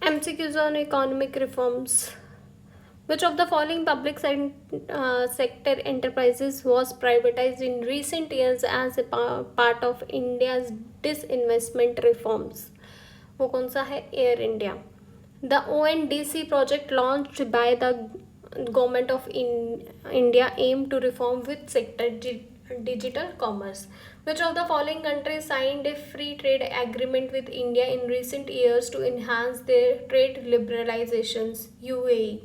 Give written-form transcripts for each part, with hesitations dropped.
MCQs on economic reforms. Which of the following public sector enterprises was privatized in recent years as a part of India's disinvestment reforms? वो कौन सा है? Air India. The ONDC project launched by the government of India aimed to reform which sector? Digital commerce. Which of the following countries signed a free trade agreement with India in recent years to enhance their trade liberalizations? UAE.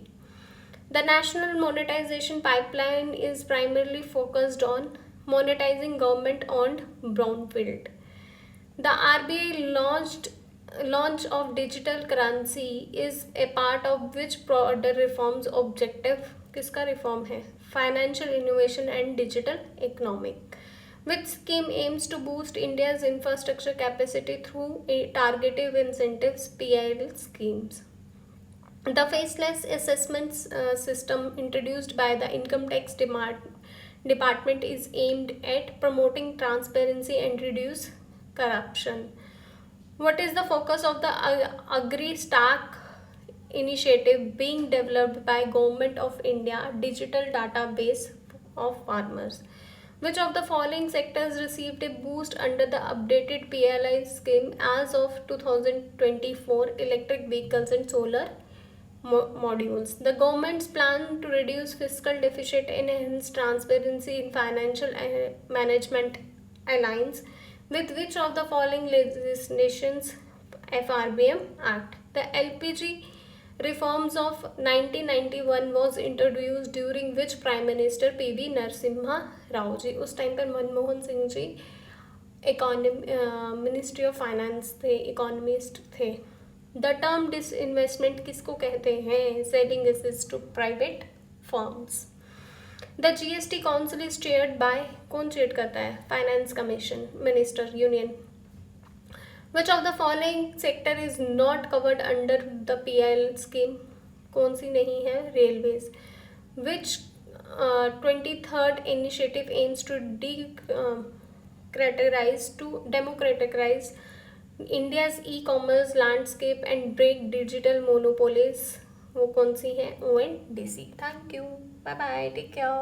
The national monetization pipeline is primarily focused on monetizing government-owned brownfield. The RBI launch of digital currency is a part of which broader reforms objective? किसका reform है? Financial innovation and digital economic. Which scheme aims to boost India's infrastructure capacity through a targeted incentives PIL schemes? The faceless assessment system introduced by the Income Tax Department is aimed at promoting transparency and reduce corruption. What is the focus of the Agri-Stack initiative being developed by Government of India? Digital database of farmers. Which of the following sectors received a boost under the updated PLI scheme as of 2024? Electric vehicles and solar modules. The government's plan to reduce fiscal deficit and enhance transparency in financial management aligns with which of the following legislations? FRBM Act. The LPG reforms of 1991 was introduced during which Prime Minister PV Narasimha Rao ji? उस time पर Manmohan Singh ji ministry of finance थे, economist थे. The term disinvestment किसको कहते हैं? Selling assets to private firms. The GST council is chaired by, कौन chair करता है? Finance commission minister union. Which of the following sector is not covered under the PIL scheme? कौन सी नहीं है? Railways. Which 23rd initiative aims to democratize India's e-commerce landscape and break digital monopolies? वो कौन सी है? ONDC. Thank you. Bye bye. Take care.